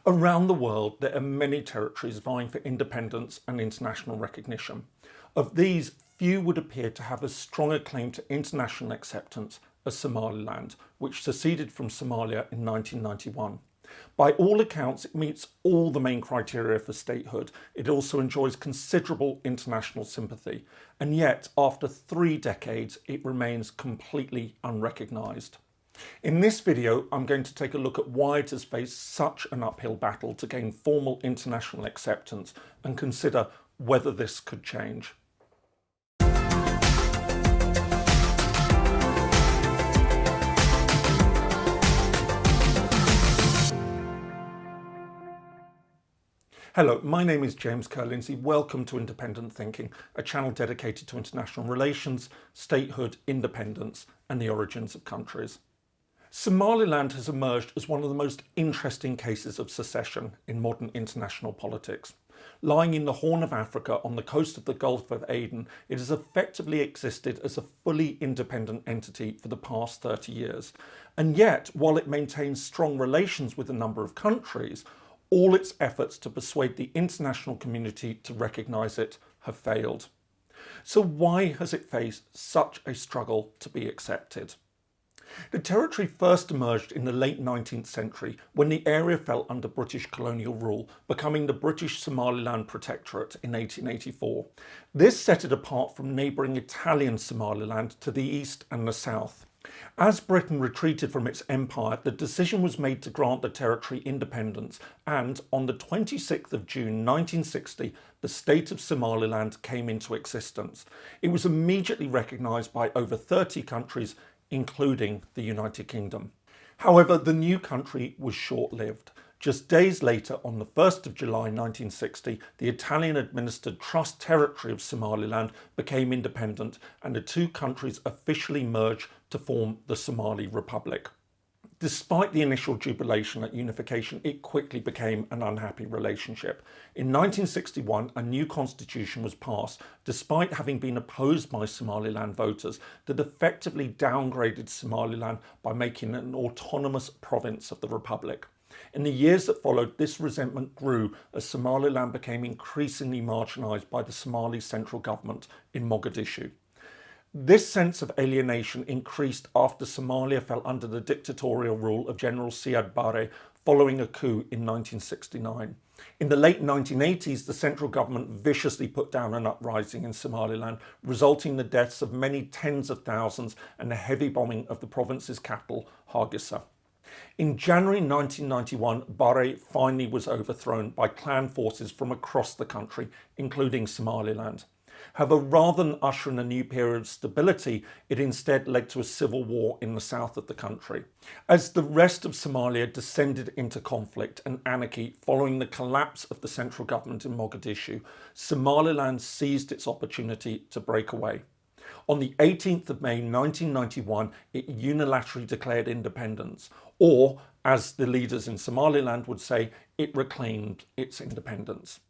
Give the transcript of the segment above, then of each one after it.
Around the world, there are many territories vying for independence and international recognition. Of these, few would appear to have as strong a claim to international acceptance as Somaliland, which seceded from Somalia in 1991. By all accounts, it meets all the main criteria for statehood. It also enjoys considerable international sympathy, and yet, after 3 decades, it remains completely unrecognised. In this video, I'm going to take a look at why it has faced such an uphill battle to gain formal international acceptance and consider whether this could change. Hello, my name is James Ker-Lindsay. Welcome to Independent Thinking, a channel dedicated to international relations, statehood, independence, and the origins of countries. Somaliland has emerged as one of the most interesting cases of secession in modern international politics. Lying in the Horn of Africa on the coast of the Gulf of Aden, it has effectively existed as a fully independent entity for the past 30 years. And yet, while it maintains strong relations with a number of countries, all its efforts to persuade the international community to recognise it have failed. So why has it faced such a struggle to be accepted? The territory first emerged in the late 19th century when the area fell under British colonial rule, becoming the British Somaliland Protectorate in 1884. This set it apart from neighbouring Italian Somaliland to the east and the south. As Britain retreated from its empire, the decision was made to grant the territory independence, and on the 26th of June 1960, the state of Somaliland came into existence. It was immediately recognised by over 30 countries, including the United Kingdom. However, the new country was short-lived. Just days later, on the 1st of July 1960, the Italian-administered Trust Territory of Somaliland became independent and the two countries officially merged to form the Somali Republic. Despite the initial jubilation at unification, it quickly became an unhappy relationship. In 1961, a new constitution was passed, despite having been opposed by Somaliland voters, that effectively downgraded Somaliland by making it an autonomous province of the Republic. In the years that followed, this resentment grew as Somaliland became increasingly marginalised by the Somali central government in Mogadishu. This sense of alienation increased after Somalia fell under the dictatorial rule of General Siad Barre following a coup in 1969. In the late 1980s, the central government viciously put down an uprising in Somaliland, resulting in the deaths of many tens of thousands and the heavy bombing of the province's capital, Hargeisa. In January 1991, Barre finally was overthrown by clan forces from across the country, including Somaliland. However, rather than usher in a new period of stability, it instead led to a civil war in the south of the country. As the rest of Somalia descended into conflict and anarchy following the collapse of the central government in Mogadishu, Somaliland seized its opportunity to break away. On the 18th of May 1991, it unilaterally declared independence, or, as the leaders in Somaliland would say, it reclaimed its independence.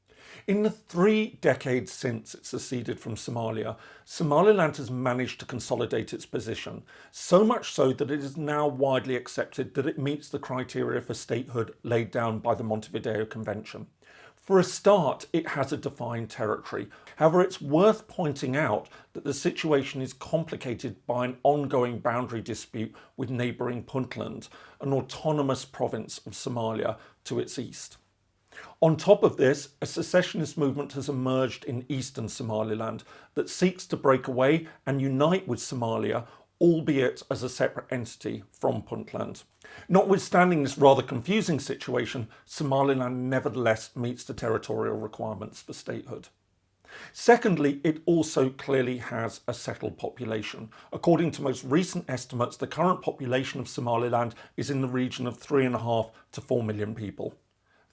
In the 3 decades since it seceded from Somalia, Somaliland has managed to consolidate its position, so much so that it is now widely accepted that it meets the criteria for statehood laid down by the Montevideo Convention. For a start, it has a defined territory. However, it's worth pointing out that the situation is complicated by an ongoing boundary dispute with neighbouring Puntland, an autonomous province of Somalia to its east. On top of this, a secessionist movement has emerged in eastern Somaliland that seeks to break away and unite with Somalia, albeit as a separate entity from Puntland. Notwithstanding this rather confusing situation, Somaliland nevertheless meets the territorial requirements for statehood. Secondly, it also clearly has a settled population. According to most recent estimates, the current population of Somaliland is in the region of 3.5 to 4 million people.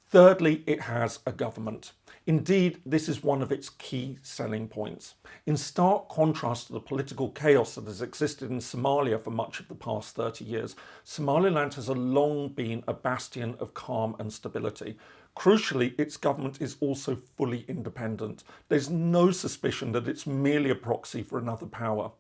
Thirdly, it has a government. Indeed, this is one of its key selling points. In stark contrast to the political chaos that has existed in Somalia for much of the past 30 years, Somaliland has long been a bastion of calm and stability. Crucially, its government is also fully independent. There's no suspicion that it's merely a proxy for another power.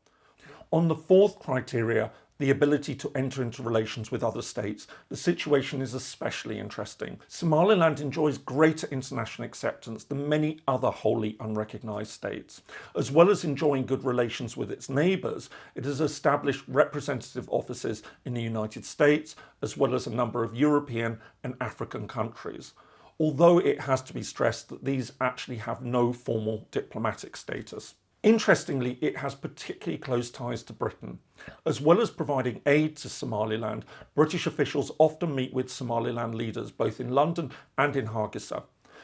On the fourth criteria, the ability to enter into relations with other states, the situation is especially interesting. Somaliland enjoys greater international acceptance than many other wholly unrecognised states. As well as enjoying good relations with its neighbours, it has established representative offices in the United States, as well as a number of European and African countries. Although it has to be stressed that these actually have no formal diplomatic status. Interestingly, it has particularly close ties to Britain. As well as providing aid to Somaliland, British officials often meet with Somaliland leaders both in London and in Hargeisa.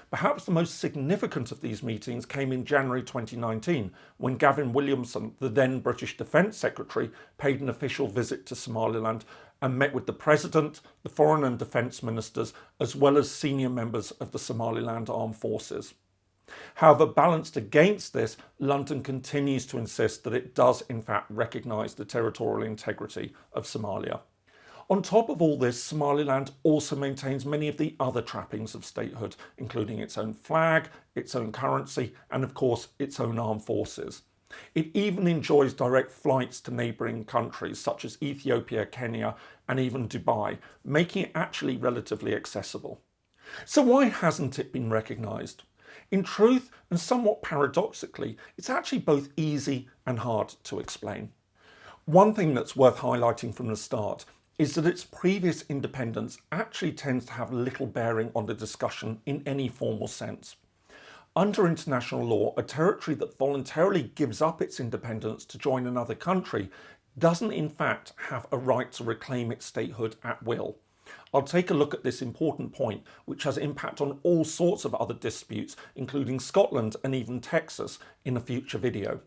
Perhaps the most significant of these meetings came in January 2019, when Gavin Williamson, the then British Defence Secretary, paid an official visit to Somaliland and met with the President, the Foreign and Defence Ministers, as well as senior members of the Somaliland Armed Forces. However, balanced against this, London continues to insist that it does in fact recognise the territorial integrity of Somalia. On top of all this, Somaliland also maintains many of the other trappings of statehood, including its own flag, its own currency, and of course its own armed forces. It even enjoys direct flights to neighbouring countries such as Ethiopia, Kenya, and even Dubai, making it actually relatively accessible. So why hasn't it been recognised? In truth, and somewhat paradoxically, it's actually both easy and hard to explain. One thing that's worth highlighting from the start is that its previous independence actually tends to have little bearing on the discussion in any formal sense. Under international law, a territory that voluntarily gives up its independence to join another country doesn't in fact have a right to reclaim its statehood at will. I'll take a look at this important point, which has impact on all sorts of other disputes, including Scotland and even Texas, in a future video.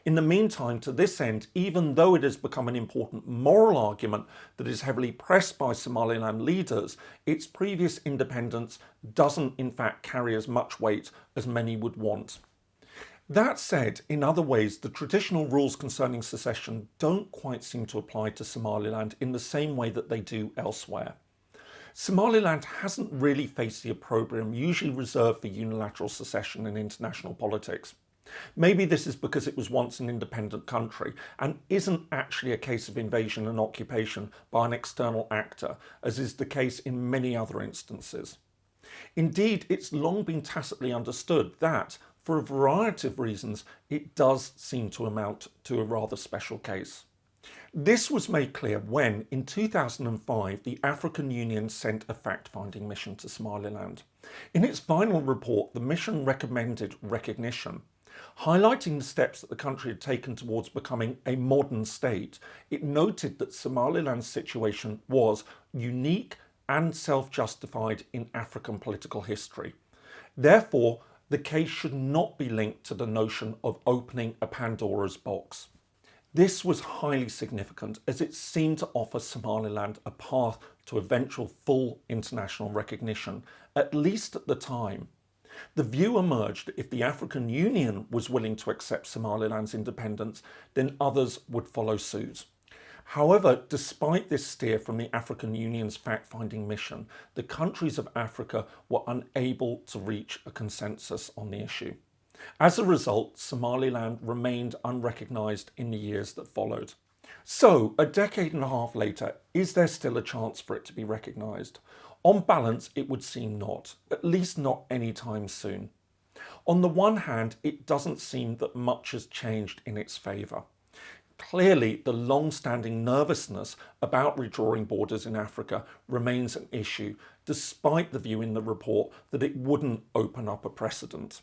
In the meantime, to this end, even though it has become an important moral argument that is heavily pressed by Somaliland leaders, its previous independence doesn't in fact carry as much weight as many would want. That said, in other ways, the traditional rules concerning secession don't quite seem to apply to Somaliland in the same way that they do elsewhere. Somaliland hasn't really faced the opprobrium usually reserved for unilateral secession in international politics. Maybe this is because it was once an independent country and isn't actually a case of invasion and occupation by an external actor, as is the case in many other instances. Indeed, it's long been tacitly understood that, for a variety of reasons, it does seem to amount to a rather special case. This was made clear when, in 2005, the African Union sent a fact-finding mission to Somaliland. In its final report, the mission recommended recognition. Highlighting the steps that the country had taken towards becoming a modern state, it noted that Somaliland's situation was unique and self-justified in African political history. Therefore, the case should not be linked to the notion of opening a Pandora's box. This was highly significant as it seemed to offer Somaliland a path to eventual full international recognition, at least at the time. The view emerged that if the African Union was willing to accept Somaliland's independence, then others would follow suit. However, despite this steer from the African Union's fact-finding mission, the countries of Africa were unable to reach a consensus on the issue. As a result, Somaliland remained unrecognised in the years that followed. So, a decade and a half later, is there still a chance for it to be recognised? On balance, it would seem not, at least not anytime soon. On the one hand, it doesn't seem that much has changed in its favour. Clearly, the long-standing nervousness about redrawing borders in Africa remains an issue, despite the view in the report that it wouldn't open up a precedent.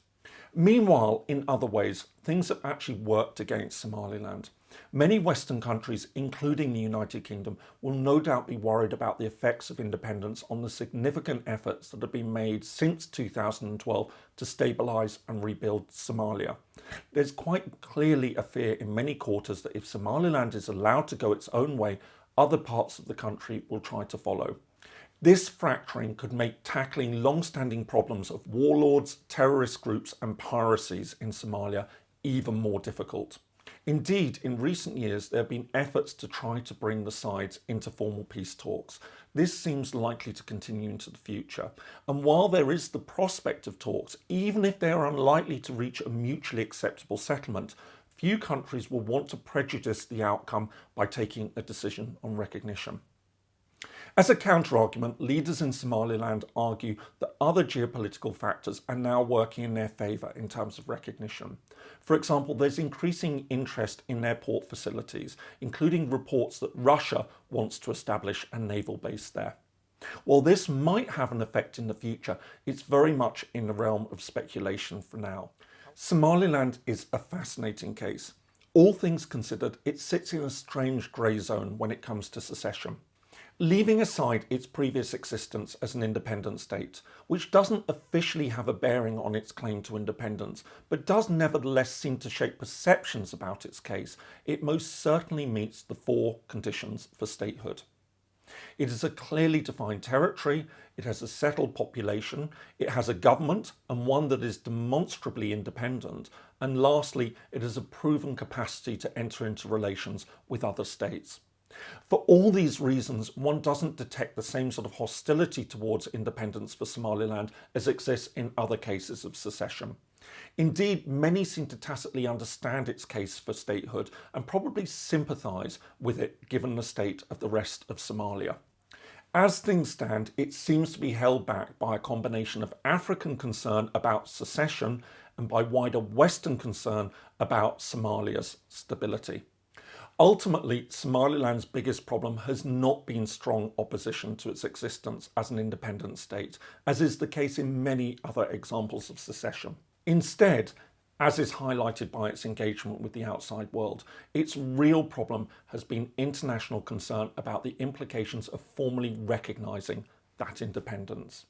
Meanwhile, in other ways, things have actually worked against Somaliland. Many Western countries, including the United Kingdom, will no doubt be worried about the effects of independence on the significant efforts that have been made since 2012 to stabilise and rebuild Somalia. There's quite clearly a fear in many quarters that if Somaliland is allowed to go its own way, other parts of the country will try to follow. This fracturing could make tackling long-standing problems of warlords, terrorist groups and piracies in Somalia even more difficult. Indeed, in recent years, there have been efforts to try to bring the sides into formal peace talks. This seems likely to continue into the future. And while there is the prospect of talks, even if they are unlikely to reach a mutually acceptable settlement, few countries will want to prejudice the outcome by taking a decision on recognition. As a counter-argument, leaders in Somaliland argue that other geopolitical factors are now working in their favour in terms of recognition. For example, there's increasing interest in their port facilities, including reports that Russia wants to establish a naval base there. While this might have an effect in the future, it's very much in the realm of speculation for now. Somaliland is a fascinating case. All things considered, it sits in a strange grey zone when it comes to secession. Leaving aside its previous existence as an independent state, which doesn't officially have a bearing on its claim to independence, but does nevertheless seem to shape perceptions about its case, it most certainly meets the 4 conditions for statehood. It is a clearly defined territory, it has a settled population, it has a government, and one that is demonstrably independent, and lastly, it has a proven capacity to enter into relations with other states. For all these reasons, one doesn't detect the same sort of hostility towards independence for Somaliland as exists in other cases of secession. Indeed, many seem to tacitly understand its case for statehood and probably sympathise with it given the state of the rest of Somalia. As things stand, it seems to be held back by a combination of African concern about secession and by wider Western concern about Somalia's stability. Ultimately, Somaliland's biggest problem has not been strong opposition to its existence as an independent state, as is the case in many other examples of secession. Instead, as is highlighted by its engagement with the outside world, its real problem has been international concern about the implications of formally recognising that independence.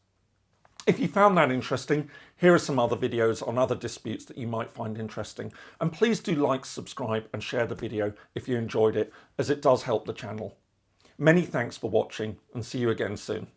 If you found that interesting, here are some other videos on other disputes that you might find interesting. And please do like, subscribe and share the video if you enjoyed it, as it does help the channel. Many thanks for watching and see you again soon.